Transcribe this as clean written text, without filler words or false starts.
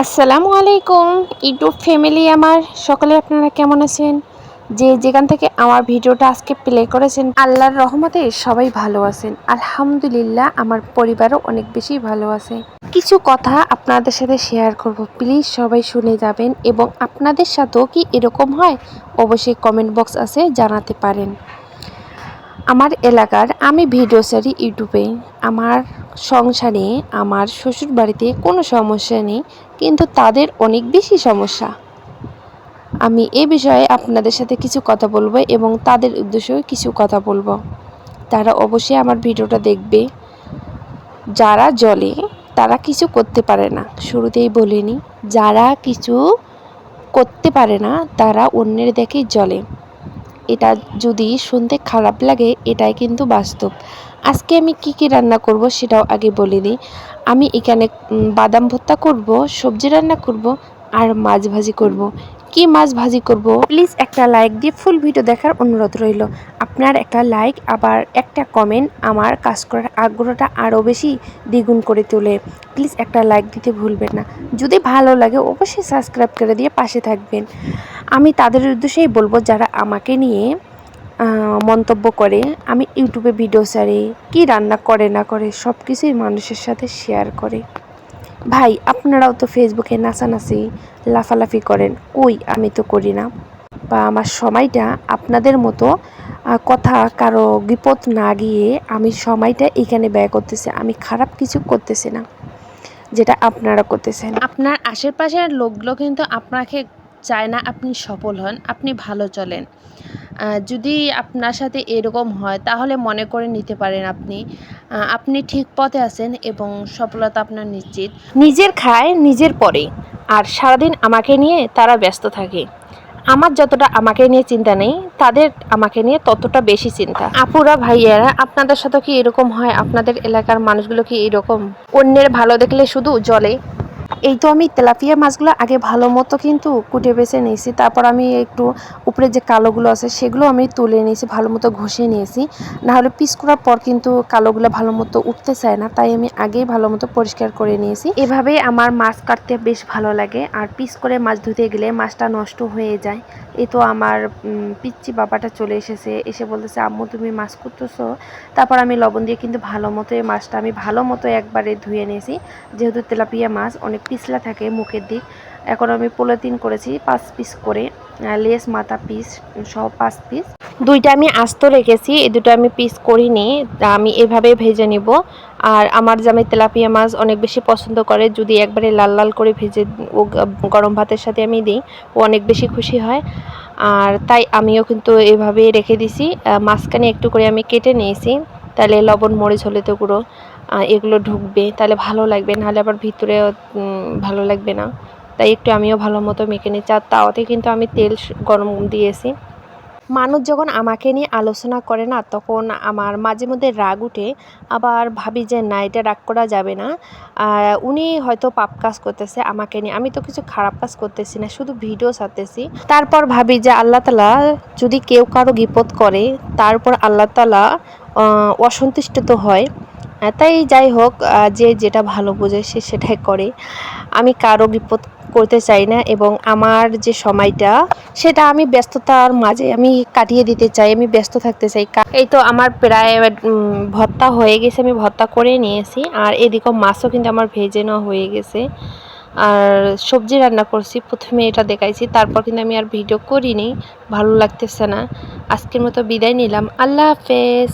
আসসালামু আলাইকুম YouTube family আমার সকলে আপনারা কেমন আছেন? যে যেখান থেকে আমার ভিডিওটা আজকে প্লে করেছেন আল্লাহর রহমতে সবাই ভালো আছেন। আলহামদুলিল্লাহ আমার পরিবারও অনেক বেশি ভালো আছে। কিছু কথা আপনাদের সাথে শেয়ার করব, প্লিজ সবাই শুনে যাবেন এবং আপনাদের সাথেও কি এরকম হয় অবশ্যই কমেন্ট বক্স আছে জানাতে পারেন। আমার এলাকার আমি ভিডিও ছাড়ি ইউটিউবে। আমার সংসারে আমার শ্বশুর বাড়িতে কোনো সমস্যা নেই, কিন্তু তাদের অনেক বেশি সমস্যা। আমি এ বিষয়ে আপনাদের সাথে কিছু কথা বলবো এবং তাদের উদ্দেশ্যেও কিছু কথা বলবো। তারা অবশ্যই আমার ভিডিওটা দেখবে। যারা জ্বলে তারা কিছু করতে পারে না, শুরুতেই বলিনি। যারা কিছু করতে পারে না তারা অন্যের দেখেই জ্বলে। এটা যদি শুনতে খারাপ লাগে, এটাই কিন্তু বাস্তব। আজকে আমি কি রান্না করব সেটাও আগে বলে দিই। আমি এখানে বাদাম ভর্তা করব, সবজি রান্না করব আর মাছ ভাজি করব। কি মাছ ভাজি করব প্লিজ একটা লাইক দিয়ে ফুল ভিডিও দেখার অনুরোধ রইল। আপনার একটা লাইক আবার একটা কমেন্ট আমার কাজ করার আগ্রহটা আরও বেশি দ্বিগুণ করে তোলে। প্লিজ একটা লাইক দিতে ভুলবেন না। যদি ভালো লাগে অবশ্যই সাবস্ক্রাইব করে দিয়ে পাশে থাকবেন। আমি তাদের উদ্দেশ্যেই বলবো যারা আমাকে নিয়ে মন্তব্য করে। আমি ইউটিউবে ভিডিও ছাড়ি, কি রান্না করে না করে সব কিছুই মানুষের সাথে শেয়ার করে। ভাই আপনারাও তো ফেসবুকে নাচানাচি লাফালাফি করেন, কই আমি তো করি না। বা আমার সময়টা আপনাদের মতো কথা কারো বিপদ না গিয়ে আমি সময়টা এখানে ব্যয় করতেছি। আমি খারাপ কিছু করতেছি না, যেটা আপনারা করতেছেন। আপনার আশেপাশের লোকগুলো কিন্তু আপনাকে চায় না আপনি সফল হন, আপনি ভালো চলেন। যদি আপনার সাথে এরকম হয় তাহলে মনে করে নিতে পারেন আপনি ঠিক পথে আছেন এবং সফলতা আপনার নিশ্চিত। নিজের খায় নিজের পরে, আর সারাদিন আমাকে নিয়ে তারা ব্যস্ত থাকে। আমার যতটা আমাকে নিয়ে চিন্তা নেই, তাদের আমাকে নিয়ে ততটা বেশি চিন্তা। আপুরা ভাইয়ারা আপনাদের সাথে কি এরকম হয়? আপনাদের এলাকার মানুষগুলো কি এরকম অন্যের ভালো দেখলে শুধু জ্বলে? এই তো আমি তেলাপিয়া মাছগুলো আগে ভালো মতো কিন্তু কুটে বেছে নিয়েছি। তারপর আমি একটু উপরে যে কালোগুলো আছে সেগুলো আমি তুলে নিয়েছি, ভালো মতো ঘষে নিয়েছি। নাহলে পিস করার পর কিন্তু কালোগুলো ভালো মতো উঠতে চায় না, তাই আমি আগেই ভালো মতো পরিষ্কার করে নিয়েছি। এভাবেই আমার মাছ কাটতে বেশ ভালো লাগে। আর পিস করে মাছ ধুতে গেলে মাছটা নষ্ট হয়ে যায়। এই তো আমার পিচ্চি বাবাটা চলে এসেছে, এসে বলতেছে আম্মু তুমি মাছ করতেছো। তারপর আমি লবণ দিয়ে কিন্তু ভালো মতো এই মাছটা আমি ভালো মতো একবারে ধুয়ে নিয়েছি। যেহেতু তেলাপিয়া মাছ অনেক পিছলা থাকে মুখের দিক। এখন আমি পলিথিন করেছি 5 পিস করে, লেস মাথা পিস সহ 5 পিস। দুইটা আমি আস্ত রেখেছি, এই দুটো আমি পিস করিনি। আমি এভাবে ভেজে নিব। আর আমার জামাই তেলাপিয়া মাছ অনেক বেশি পছন্দ করে, যদি একবারে লাল লাল করে ভেজে ও গরম ভাতের সাথে আমি দিই, ও অনেক বেশি খুশি হয়। আর তাই আমিও কিন্তু এভাবে রেখে দিছি। মাঝখানে একটু করে আমি কেটে নিয়েছি, তাহলে লবণ মরিচ হলে তো গুঁড়ো এগুলো ঢুকবে, তাহলে ভালো লাগবে, নাহলে আবার ভিতরে ভালো লাগবে না। তাই একটু আমিও ভালো মতো মেখে নিচ্ছি। আর তাওয়াতে কিন্তু আমি তেল গরম দিয়েছি। মানুষ যখন আমাকে নিয়ে আলোচনা করে না, তখন আমার মাঝে মধ্যে রাগ উঠে। আবার ভাবি যে না, এটা রাগ করা যাবে না। উনি হয়তো পাপ কাজ করতেছে আমাকে নিয়ে, আমি তো কিছু খারাপ কাজ করতেছি না, শুধু ভিডিও ছাড়তেছি। তারপর ভাবি যে আল্লাহ তাআলা যদি কেউ কারো বিপদ করে, তারপর আল্লাহ তাআলা অসন্তুষ্ট তো হয়। তাই যাই হোক, যে যেটা ভালো বোঝে সে সেটাই করে। আমি কারো বিপদ করতে চাই না এবং আমার যে সময়টা সেটা আমি ব্যস্ততার মাঝে আমি কাটিয়ে দিতে চাই, আমি ব্যস্ত থাকতে চাই। এই তো আমার প্রায় ভর্তা হয়ে গেছে, আমি ভর্তা করে নিয়েছি। আর এদিকে মাছও কিন্তু আমার ভেজে নেওয়া হয়ে গেছে। আর সবজি রান্না করছি, প্রথমে এটা দেখাইছি, তারপর কিন্তু আমি আর ভিডিও করিনি, ভালো লাগতেছে না। আজকের মতো বিদায় নিলাম, আল্লাহ হাফেজ।